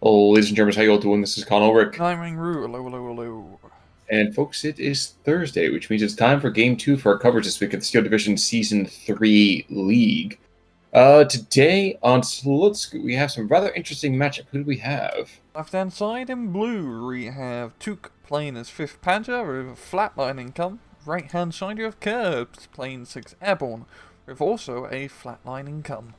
Ladies and gentlemen, how you all doing? This is Con Ulrich. Climbing route, hello, hello, hello. And folks, it is Thursday, which means it's time for Game 2 for our coverage this week of the Steel Division Season 3 League. Today on Slutsky, we have some rather interesting matchup. Who do we have? Left-hand side in blue, we have Tuuk playing as 5th Panzer with a flatline income. Right-hand side, you have Curbs playing 6th Airborne with also a flatline income.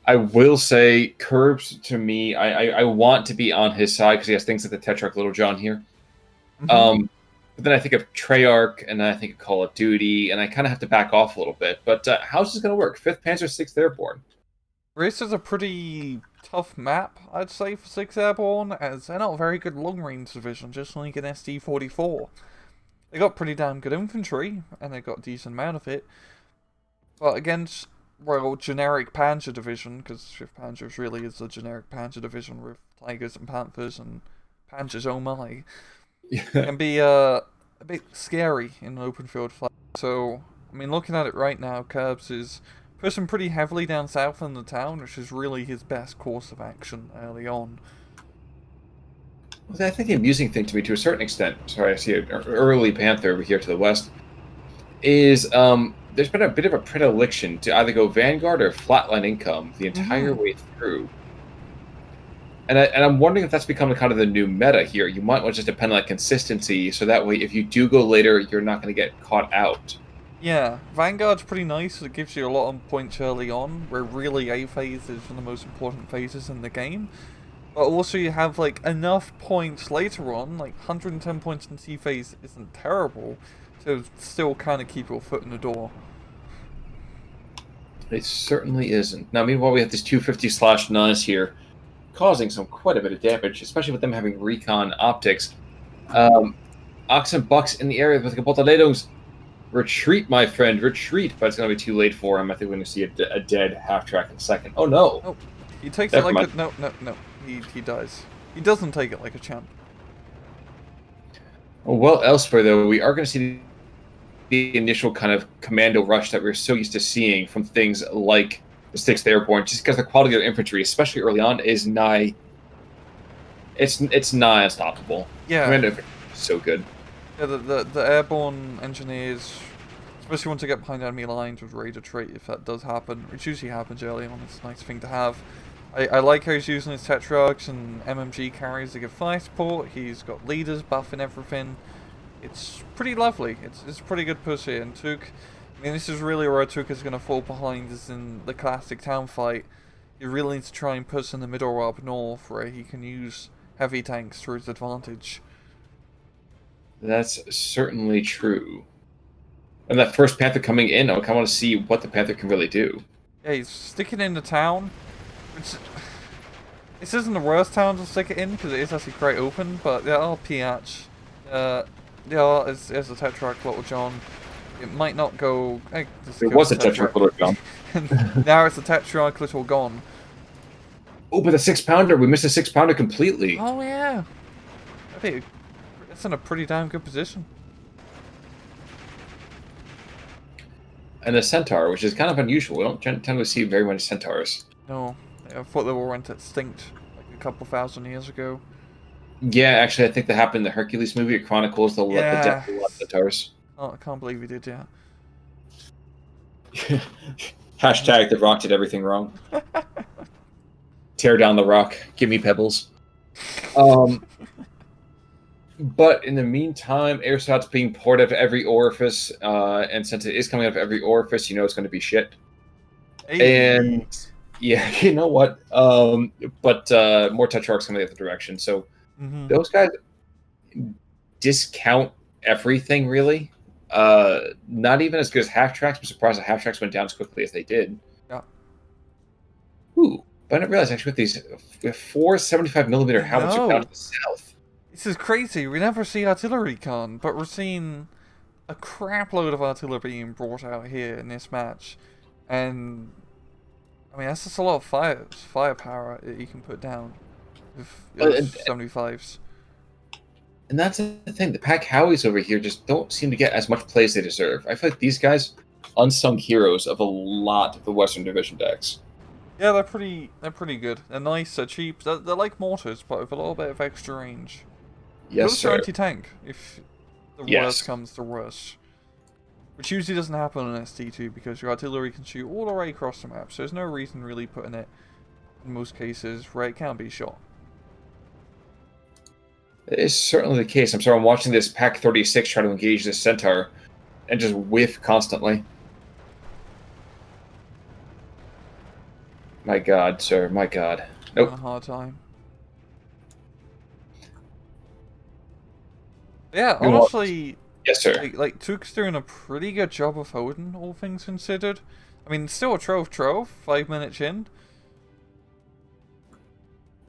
I will say, Curbs, to me, I want to be on his side because he has things like the Tetrarch Little John here. But then I think of Treyarch, and then I think of Call of Duty, and I kind of have to back off a little bit. But how's this going to work? 5th Panzer, 6th Airborne. This is a pretty tough map, I'd say, for 6th Airborne, as they're not a very good long-range division, just like an SD-44. They got pretty damn good infantry, and they got a decent amount of it. But against, well, generic Panzer division, because 5th Panzer really is a generic Panzer division with Tigers and Panthers and Panzers oh my. Can be a bit scary in an open field fight. So, I mean, looking at it right now, Curbs is pushing pretty heavily down south in the town, which is really his best course of action early on. Well, I think the amusing thing to me, to a certain extent, sorry, I see an early Panther over here to the west, is there's been a bit of a predilection to either go Vanguard or Flatline Income the entire way through. And I'm wondering if that's becoming kind of the new meta here. You might want to just depend on consistency, so that way if you do go later, you're not going to get caught out. Yeah, Vanguard's pretty nice. It gives you a lot of points early on, where really A phase is one of the most important phases in the game. But also you have like enough points later on, like 110 points in C phase isn't terrible, to still kind of keep your foot in the door. It certainly isn't. Now, meanwhile, we have these 250/9s here, causing quite a bit of damage, especially with them having recon optics. Ox and Bucks in the area with a couple of tornadoes. Retreat, my friend, retreat. But it's going to be too late for him. I think we're going to see a dead half-track in a second. Oh, no. Oh, he takes it like a... No. He dies. He doesn't take it like a champ. Well, elsewhere, though, we are going to see the initial kind of commando rush that we're so used to seeing from things like the 6th Airborne, just because the quality of infantry, especially early on, is nigh... It's nigh unstoppable. Yeah. Commando infantry is so good. Yeah, the airborne engineers, especially once they get behind enemy lines, would ready to trait if that does happen, which usually happens early on. It's a nice thing to have. I like how he's using his Tetrarchs and MMG carries to give fire support. He's got leaders buffing everything. It's pretty lovely. It's a pretty good push here. And Tuuk, I mean, this is really where Tuuk is going to fall behind, is in the classic town fight. You really need to try and push in the middle or up north, where he can use heavy tanks to his advantage. That's certainly true. And that first Panther coming in, I kind of want to see what the Panther can really do. Yeah, he's sticking in the town. This isn't the worst town to stick it in, because it is actually quite open, but there are PH. Yeah, there's a Tetrarch Little John. It might not go... Hey, there was a Tetrarch Little John. Now it's a Tetrarch Little Gone. Oh, but the 6-pounder! We missed a 6-pounder completely! Oh, yeah! I think it's in a pretty damn good position. And the Centaur, which is kind of unusual. We don't tend to see very many Centaurs. No, I thought they were went extinct like a couple thousand years ago. Yeah, actually, I think that happened in the Hercules movie. It chronicles the death of a lot of Centaurs. Oh, I can't believe he did, yeah. Hashtag The Rock did everything wrong. Tear down the rock. Give me pebbles. But in the meantime, airsoft's being poured out of every orifice, and since it is coming out of every orifice, you know it's going to be shit. Hey. And yeah, you know what? But more Tetrarchs coming the other direction. So those guys discount everything, really. Not even as good as half-tracks. I'm surprised the half-tracks went down as quickly as they did. Yeah. Ooh, but I didn't realize actually with these 4 75mm howitzers down to the south. This is crazy. We never see artillery con, but we're seeing a crap load of artillery being brought out here in this match. And I mean, that's just a lot of firepower that you can put down with 75s. And that's the thing. The Pack Howies over here just don't seem to get as much play as they deserve. I feel like these guys, unsung heroes of a lot of the Western Division decks. Yeah, they're pretty good. They're nice, they're cheap. They're like mortars, but with a little bit of extra range. Yes, Plus, they're sir. anti-tank if the worst Yes. comes to worst. Which usually doesn't happen on SD2 because your artillery can shoot all the way across the map, so there's no reason really putting it in most cases where it can be shot. It is certainly the case. I'm sorry, I'm watching this Pack 36 try to engage this Centaur and just whiff constantly. My God, sir. My God. Having a Nope. hard time. Yeah, Meanwhile, honestly, yes, sir. like Tuuk's doing a pretty good job of holding, all things considered. I mean, still a trove, 5 minutes in.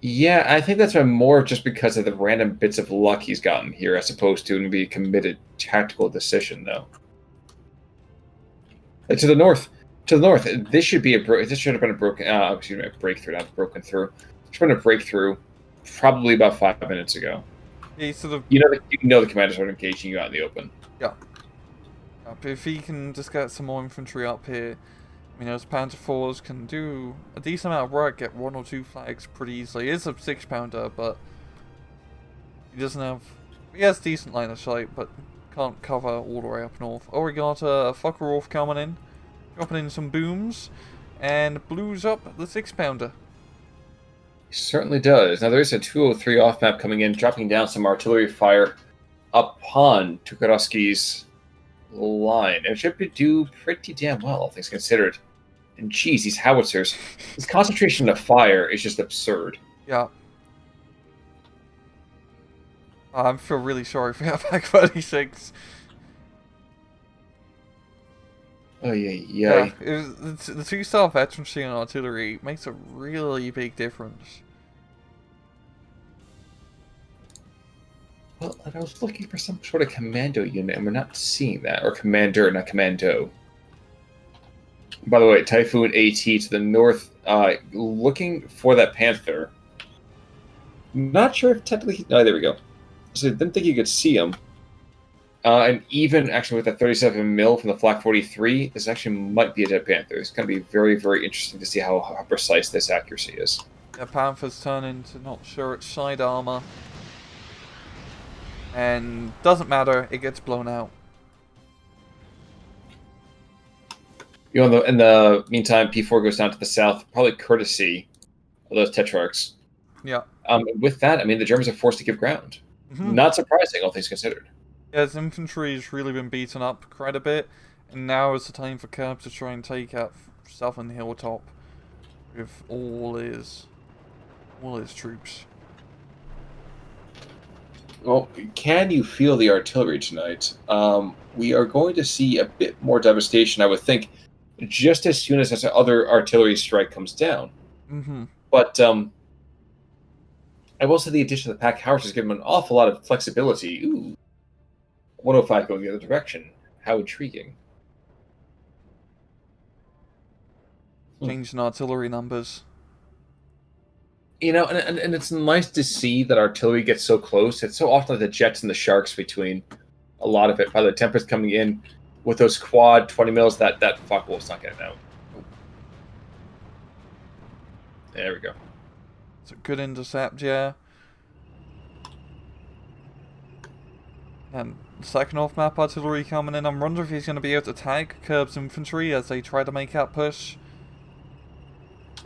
Yeah, I think that's been more just because of the random bits of luck he's gotten here, as opposed to be a committed tactical decision, though. To the north, to the north. This should be this should have been a broken. Excuse me, a breakthrough, not broken through. It should have been a breakthrough, probably about 5 minutes ago. He sort of, You know the commanders are engaging you out in the open. yeah. If he can just get some more infantry up here, I mean, those Panther 4s can do a decent amount of work, get 1 or 2 flags pretty easily. It is a 6-pounder, but he doesn't have... He has decent line of sight, but can't cover all the way up north. Oh, we got a Fuckerwolf coming in, dropping in some booms, and blues up the 6-pounder. He certainly does. Now there is a 203 off map coming in, dropping down some artillery fire upon Tukarovsky's line. And it should do pretty damn well, all things considered. And geez, these howitzers, this concentration of fire is just absurd. Yeah. I feel really sorry for that Pack 36. Oh yeah, Yeah, yeah. the 2-star veterancy and artillery makes a really big difference. Well, and I was looking for some sort of commando unit, and we're not seeing that. Or commander, not commando. By the way, Typhoon AT to the north, looking for that Panther. Not sure if technically... Oh, there we go. So I didn't think you could see him. And even actually with the 37 mil from the Flak 43, this actually might be a dead Panther. It's going to be very, very interesting to see how precise this accuracy is. Yeah, Panther's turn into not sure its side armor. And doesn't matter, it gets blown out. You know, in the meantime, P4 goes down to the south, probably courtesy of those Tetrarchs. Yeah. With that, I mean, the Germans are forced to give ground. Not surprising, all things considered. Yeah, his infantry's really been beaten up quite a bit, and now is the time for Curb to try and take out Southern Hilltop with all his troops. Well, can you feel the artillery tonight? We are going to see a bit more devastation, I would think, just as soon as this other artillery strike comes down. But I will say the addition of the Pack Howitzers has given them an awful lot of flexibility. Ooh, 105 going the other direction. How intriguing. Changing artillery numbers. You know, and it's nice to see that artillery gets so close. It's so often like the Jets and the Sharks between a lot of it. By the Tempest coming in with those quad 20 mils, that Fuckwolf's not getting out. There we go. It's a good intercept, yeah. And second off map artillery coming in. I'm wondering if he's going to be able to tag Curb's infantry as they try to make that push.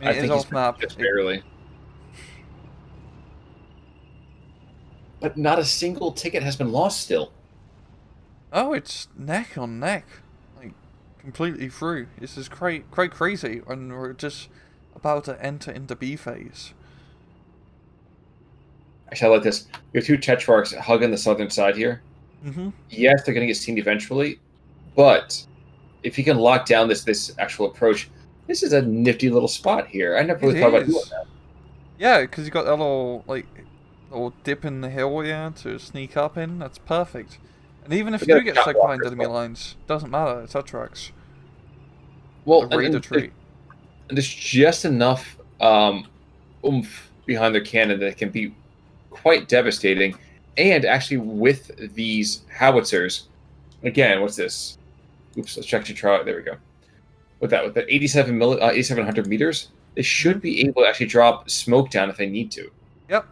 I mean, I think off map just barely. But not a single ticket has been lost still. Oh, it's neck on neck, like completely through. This is quite crazy, and we're just about to enter into B phase. Actually, I like this. We have two Tetrarchs hugging the southern side here. Yes, they're going to get seen eventually, but if you can lock down this actual approach, this is a nifty little spot here. I never really thought about doing that. Yeah, because you got that little dip in the hill, yeah, to sneak up in. That's perfect. And even if you do get stuck behind enemy lines, doesn't matter. It's Tetrarchs. Well, and there's just enough oomph behind their cannon that it can be quite devastating. And actually, with these howitzers, again, what's this? Oops, let's check to try. There we go. With that 8700 meters, they should be able to actually drop smoke down if they need to. Yep.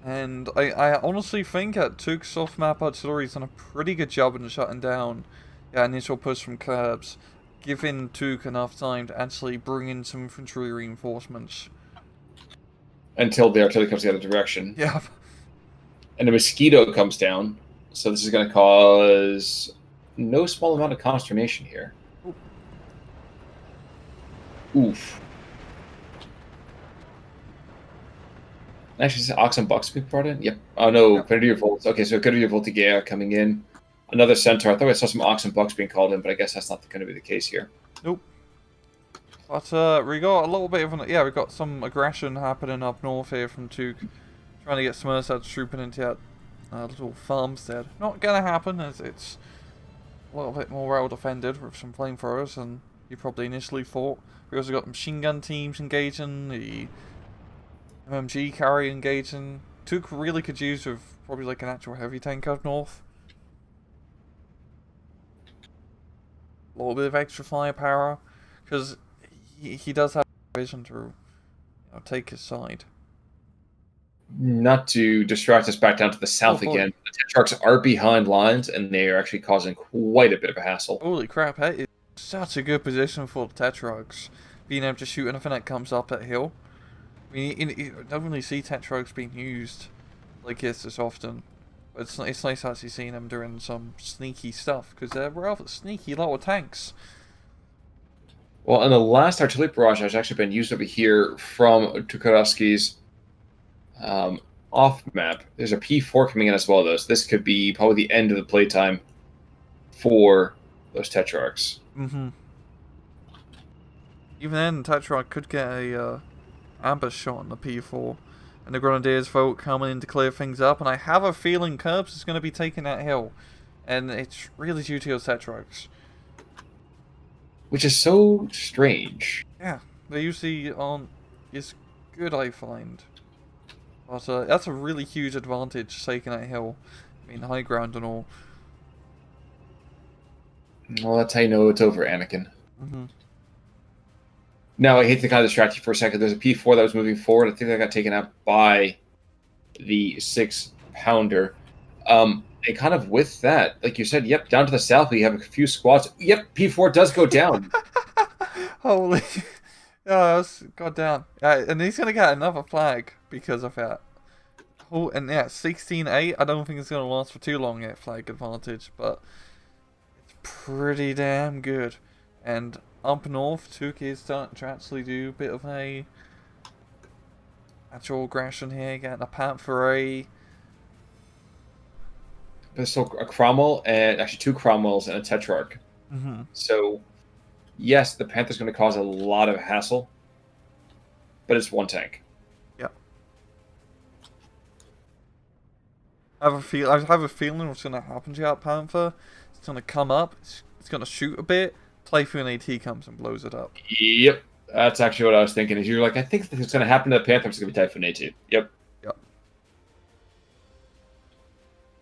And I honestly think that Tuuk's soft map artillery's done a pretty good job in shutting down that initial push from Curbs, giving Tuuk enough time to actually bring in some infantry reinforcements. Until the artillery comes the other direction. Yeah. And the mosquito comes down, so this is going to cause no small amount of consternation here. Oof. Actually, is Ox and Bucks being brought in? Yep. Oh no, Yep. Grenadier Volts. Okay, so Grenadier Voltigea coming in. Another Centaur. I thought I saw some Ox and Bucks being called in, but I guess that's not going to be the case here. Nope. But we got a little bit of we got some aggression happening up north here from Tuuk, trying to get Smursads trooping into that little farmstead. Not gonna happen, as it's a little bit more well defended with some flamethrowers than you probably initially thought. We also got machine gun teams engaging, the MMG carry engaging. Tuuk really could use with probably like an actual heavy tank up north. A little bit of extra firepower, because he does have vision to take his side. Not to distract us back down to the south again, the Tetrarchs are behind lines, and they are actually causing quite a bit of a hassle. Holy crap, that is such a good position for the Tetrarchs, being able to shoot anything that comes up that hill. I mean, you don't really see Tetrarchs being used like this often, but it's nice actually seeing them doing some sneaky stuff, because they're rather sneaky little tanks. Well, and the last artillery barrage has actually been used over here from Tukarovsky's off map. There's a P4 coming in as well, though, so this could be probably the end of the playtime for those Tetrarchs. Mm-hmm. Even then, Tetrarch could get a ambush shot on the P4, and the Grenadiers vote coming in to clear things up, and I have a feeling Curbs is going to be taking that hill, and it's really due to those Tetrarchs. Which is so strange. Yeah, they usually aren't as good, I find. But that's a really huge advantage, taking that hill. I mean, high ground and all. Well, that's how you know it's over, Anakin. Mm-hmm. Now, I hate to kind of distract you for a second. There's a P4 that was moving forward. I think that got taken out by the 6-pounder. And kind of with that, like you said, yep, down to the south, we have a few squads. Yep, P4 does go down. Holy... Oh, that's got down. And he's going to get another flag because of that. Oh, and yeah, 16-8. I don't think it's going to last for too long yet, flag advantage, but it's pretty damn good. And up north, Tuuk is starting to actually do a bit of a actual aggression here, getting a Panther A. So a Cromwell, and actually 2 Cromwells and a Tetrarch. Mm-hmm. So, yes, the Panther's going to cause a lot of hassle, but it's 1 tank. Yeah. I have a feeling what's going to happen to that Panther. It's going to come up, it's going to shoot a bit, Typhoon AT comes and blows it up. Yep. That's actually what I was thinking. Is you're like, I think it's going to happen to the Panther, it's going to be Typhoon AT. Yep. Yep.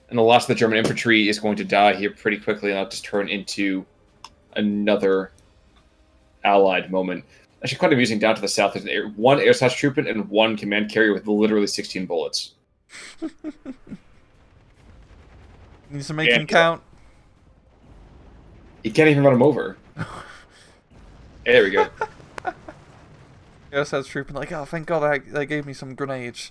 And the loss of the German infantry is going to die here pretty quickly, and that'll just turn into another Allied moment. Actually, quite amusing. Down to the south, there's 1 air slash trooping and 1 command carrier with literally 16 bullets. Needs to make him count. You can't even run him over. There we go. Yes, that's trooping like, oh, thank God they gave me some grenades.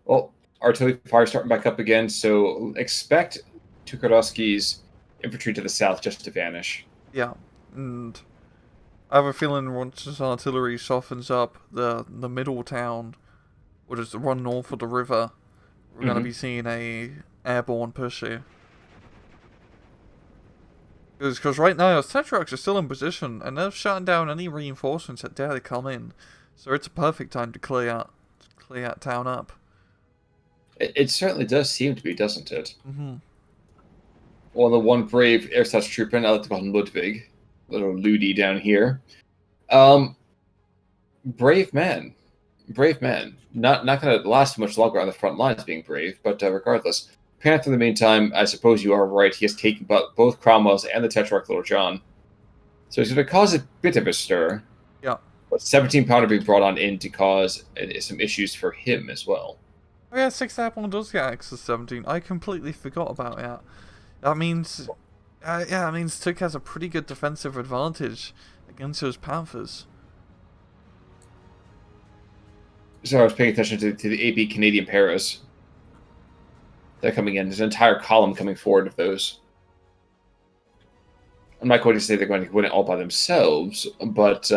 Well, artillery fire starting back up again, so expect Tukarovsky's infantry to the south just to vanish. Yeah, and I have a feeling once his artillery softens up, the middle town, or just the run north of the river, we're going to be seeing a airborne push here. Because right now, Tetrarchs are still in position, and they're shutting down any reinforcements that dare to come in. So it's a perfect time to clear that town up. It certainly does seem to be, doesn't it? Mm-hmm. Well, the 1 brave air slash trooper, I like to call him Ludwig. Little Ludi down here. Brave man. Brave man. Not going to last much longer on the front lines being brave, but regardless. Panther, in the meantime, I suppose you are right. He has taken both Cromwell's and the Tetrarch Little John. So he's going to cause a bit of a stir. Yeah. But 17 pounder being brought on in to cause some issues for him as well. Oh yeah, 6 Airborne does get access 17. I completely forgot about that. That means, yeah, it means Tuuk has a pretty good defensive advantage against those Panthers. So I was paying attention to the AB Canadian Paras. They're coming in. There's an entire column coming forward of those. I'm not going to say they're going to win it all by themselves, but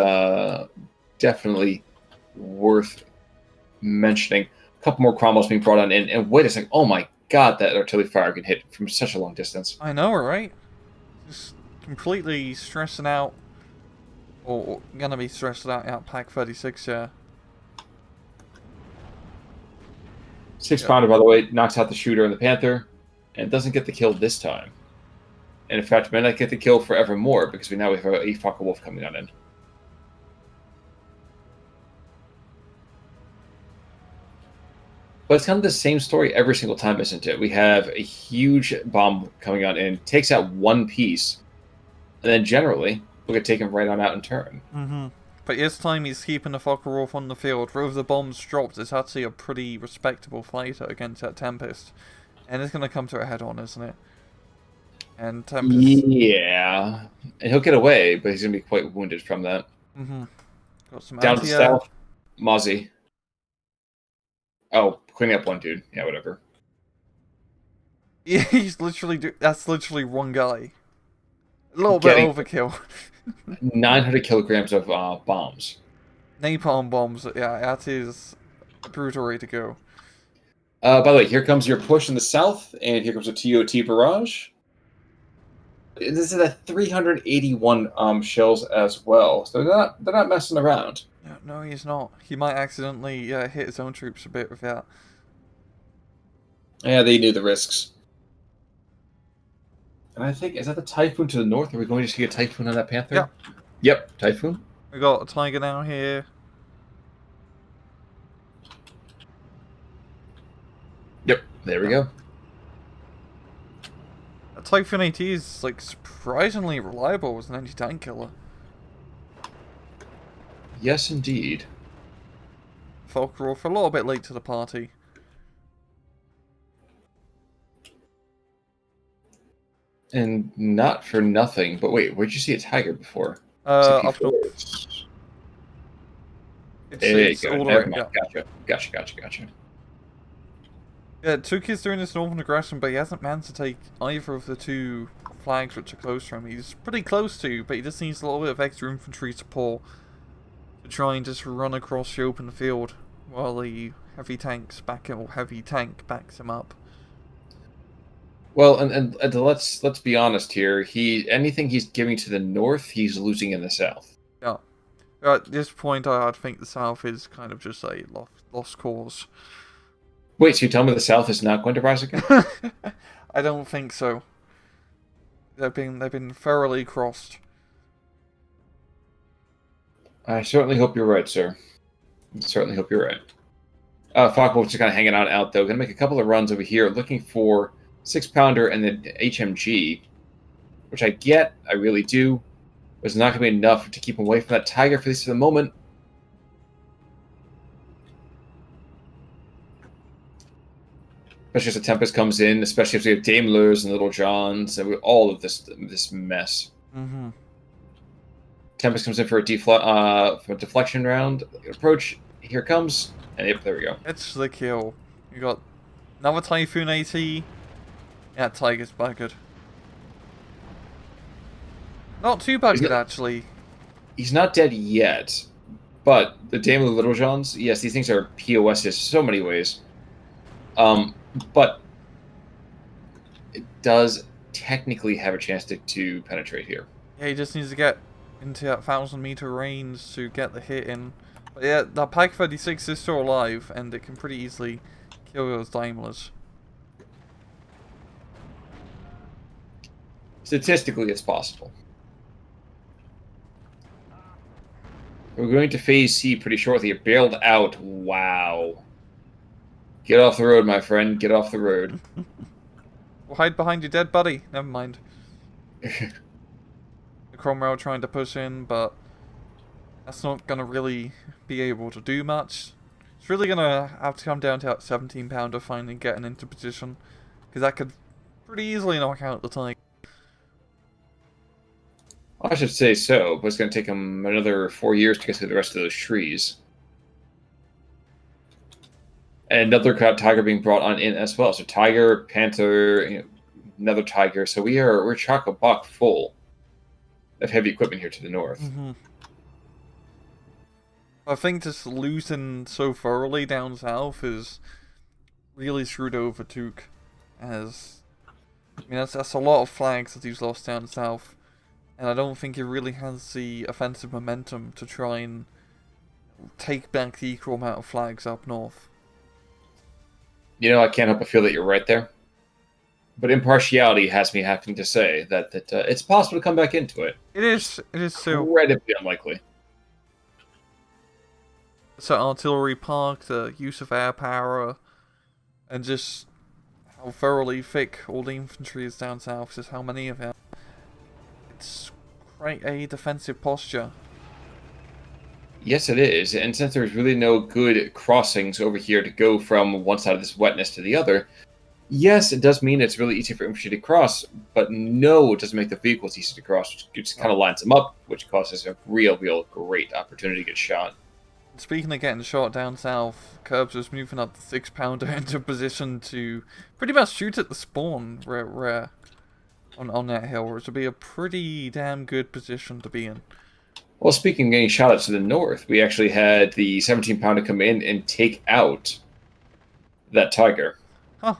definitely worth mentioning. A couple more Cromwells being brought on in, and wait a second, oh my god, that artillery fire can hit from such a long distance. I know, right? Just completely stressing out, or gonna be stressed out Pack 36, yeah. 6 pounder, by the way, knocks out the shooter and the Panther, and doesn't get the kill this time. And in fact, may not get the kill forevermore, because now we have a Fokker Wolf coming on in. But it's kind of the same story every single time, isn't it? We have a huge bomb coming on in, takes out one piece, and then generally, we'll get taken right on out in turn. Mm-hmm. But this time he's keeping the Fokker Wolf on the field. With the bombs dropped, it's actually a pretty respectable fighter against that Tempest. And it's going to come to a head-on, isn't it? And Tempest... Yeah. And he'll get away, but he's going to be quite wounded from that. Mm-hmm. Got some down to south, Mozzie. Oh, cleaning up one dude. Yeah, whatever. Yeah, he's literally... That's literally one guy. A little bit overkill. 900 kilograms of bombs. Napalm bombs, yeah, that is a brutal way to go. By the way, here comes your push in the south, and here comes a TOT barrage. This is at 381 shells as well, so they're not messing around. No, he's not. He might accidentally hit his own troops a bit with that. Yeah, they knew the risks. And I think, is that the Typhoon to the north? Are we going to see a Typhoon on that Panther? Yeah. Yep, Typhoon. We got a Tiger now here. Yep, there we go. A Typhoon AT is like surprisingly reliable as an anti-tank killer. Yes, indeed. Fokker Wolf a little bit late to the party. And not for nothing, but wait, where'd you see a Tiger before? Up north. It's all Never right, mind. yeah. Gotcha. Yeah, Tuuk is doing this northern aggression, but he hasn't managed to take either of the two flags which are close to him. He's pretty close to, but he just needs a little bit of extra infantry support to try and just run across the open field while the heavy tank backs him up. Well, and let's be honest here. Anything he's giving to the north, he's losing in the south. Yeah. At this point, I'd think the south is kind of just a lost cause. Wait, so you tell me the south is not going to rise again? I don't think so. They've been thoroughly crossed. I certainly hope you're right, sir. I certainly hope you're right. Falkbolt's just kind of hanging out though. Going to make a couple of runs over here, looking for 6 pounder and then HMG, which I get, I really do. But it's not going to be enough to keep him away from that Tiger, for at least for the moment. Especially as the Tempest comes in, especially if we have Daimlers and Little Johns, and all of this mess. Mm-hmm. Tempest comes in for a deflection round. Approach, here it comes, and yep, there we go. It's the kill. You got another Typhoon AT. Yeah, Tiger's buggered. Not too buggered, actually. He's not dead yet, but the Daimler Little Johns, yes, these things are POSs in so many ways. But it does technically have a chance to penetrate here. Yeah, he just needs to get into that 1,000-meter range to get the hit in. But yeah, that Pike 36 is still alive, and it can pretty easily kill those Daimlers. Statistically, it's possible. We're going to phase C pretty shortly. You're bailed out. Wow. Get off the road, my friend. Get off the road. We'll hide behind your dead buddy. Never mind. The Cromwell trying to push in, but that's not gonna really be able to do much. It's really gonna have to come down to that 17-pounder finally getting into position, because that could pretty easily knock out the Tiger. I should say so, but it's going to take him another 4 years to get through the rest of those trees. And another tiger being brought on in as well. So tiger, panther, another tiger. So we're chock-a-block full of heavy equipment here to the north. Mm-hmm. I think just losing so thoroughly down south is really screwed over Tuuk, as I mean that's a lot of flags that he's lost down south, and I don't think he really has the offensive momentum to try and take back the equal amount of flags up north. I can't help but feel that you're right there. But impartiality has me having to say that it's possible to come back into it. It is so Incredibly unlikely. So artillery park, the use of air power, and just how thoroughly thick all the infantry is down south, just how many of them. It's quite a defensive posture. Yes, it is. And since there's really no good crossings over here to go from one side of this wetness to the other, yes, it does mean it's really easy for infantry to cross, but no, it doesn't make the vehicles easy to cross. It just kind of lines them up, which causes a real great opportunity to get shot. Speaking of getting shot down south, Curbs was moving up the 6-pounder into position to pretty much shoot at the spawn on that hill, which would be a pretty damn good position to be in. Well, speaking of getting shot at to the north, we actually had the 17-pounder come in and take out that tiger. Huh.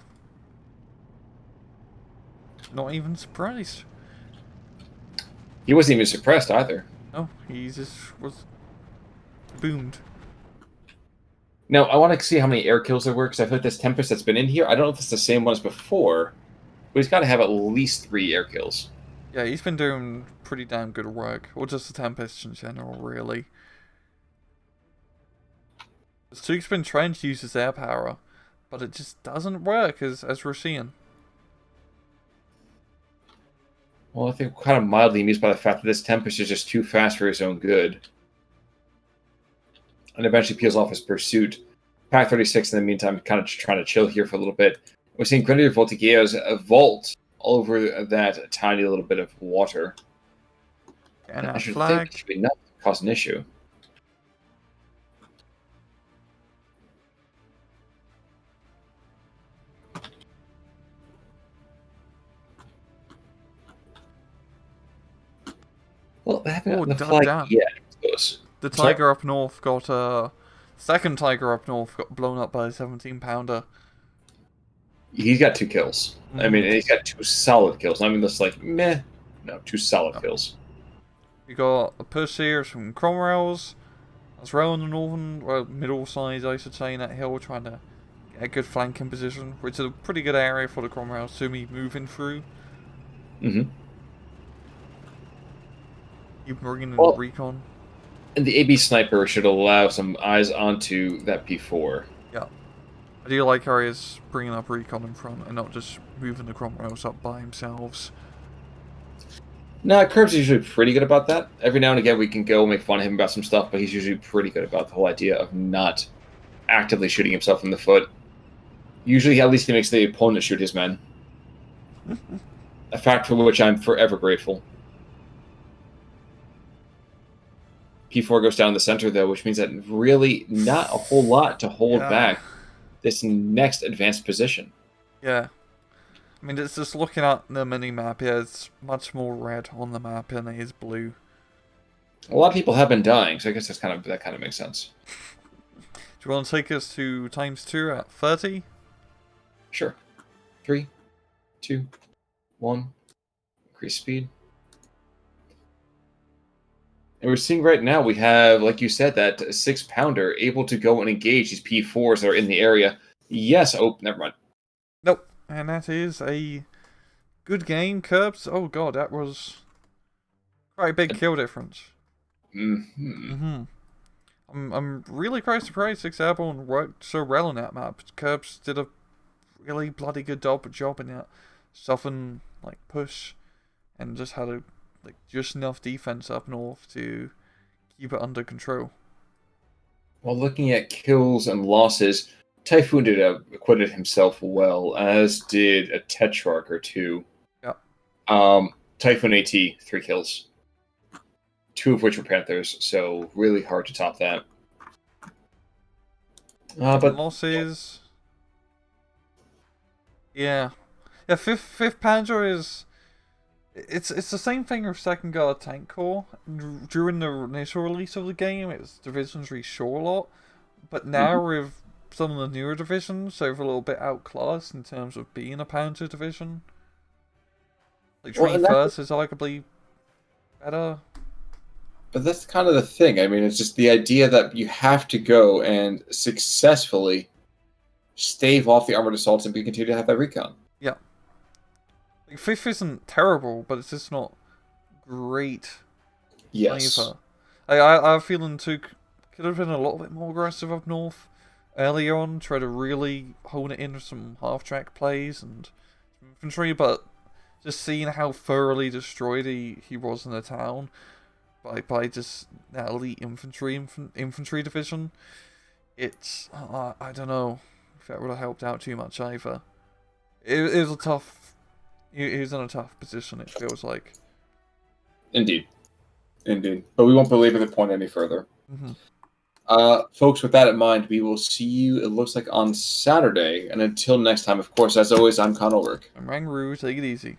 Not even surprised. He wasn't even suppressed either. No, he just was boomed. Now, I want to see how many air kills there were, because I feel like this Tempest that's been in here, I don't know if it's the same one as before, but he's got to have at least 3 air kills. Yeah, he's been doing pretty damn good work. Or just the Tempest in general, really. Tuuk's been trying to use his air power, but it just doesn't work, as we're seeing. Well, I think kind of mildly amused by the fact that this Tempest is just too fast for his own good. And eventually peels off his pursuit. Pack 36, in the meantime, kind of trying to chill here for a little bit. We're seeing Grenadier Voltigeurs vault over that tiny little bit of water. And I our should flag. think it should be enough to cause an issue. Well, they haven't gotten the flag yet. The tiger up north got second tiger up north got blown up by a 17-pounder. He's got 2 kills. I mean, he's got 2 solid kills. I mean, that's like meh. No, 2 solid kills. We got a push here from Cromwell's. That's row on the northern, well, middle side, I should say, in that hill, trying to get a good flanking position, which is a pretty good area for the Cromwells to be moving through. Mm-hmm. You bringing in recon. And the AB sniper should allow some eyes onto that P4. Yeah. I do like how he's bringing up recon in front and not just moving the Cromwells up by themselves. Nah, Curb's usually pretty good about that. Every now and again we can go make fun of him about some stuff, but he's usually pretty good about the whole idea of not actively shooting himself in the foot. Usually, at least he makes the opponent shoot his men. A fact for which I'm forever grateful. P4 goes down the center, though, which means that really not a whole lot to hold back this next advanced position. Yeah. I mean, it's just looking at the mini-map here, it's much more red on the map than it is blue. A lot of people have been dying, so I guess that kind of makes sense. Do you want to take us to ×2 at 30? Sure. 3, 2, 1. Increase speed. And we're seeing right now, we have, like you said, that 6-pounder able to go and engage these P4s that are in the area. Yes. Oh, never mind. Nope. And that is a good game, Curbs. Oh god, that was quite a big kill difference. I'm really quite surprised 6 Airborne worked so well on that map. Curbs did a really bloody good job in that. southern like push, and just had a just enough defense up north to keep it under control. While looking at kills and losses, Typhoon did acquitted himself well, as did a Tetrarch or two. Yeah. Typhoon AT 3 kills, 2 of which were Panthers, so really hard to top that. But losses, yeah, fifth Panzer is. It's the same thing with Second Guard Tank Corps. During the initial release of the game, its divisions reached shore a lot, but now with some of the newer divisions, they're a little bit outclassed in terms of being a Panzer division. Like 21st is arguably better. But that's kind of the thing. I mean, it's just the idea that you have to go and successfully stave off the armored assaults and continue to have that recon. Yeah. Like, 5th isn't terrible, but it's just not great. Yes. Either. I have a feeling Tuuk could have been a little bit more aggressive up north earlier on, try to really hone it into some half-track plays and infantry, but just seeing how thoroughly destroyed he was in the town by just that elite infantry division, it's I don't know if that would have helped out too much either. It was a tough. He was in a tough position, it feels like. Indeed. But we won't belabor the point any further. Folks, with that in mind, we will see you, it looks like, on Saturday. And until next time, of course, as always, I'm Con Ulrich. I'm Rangru, take it easy.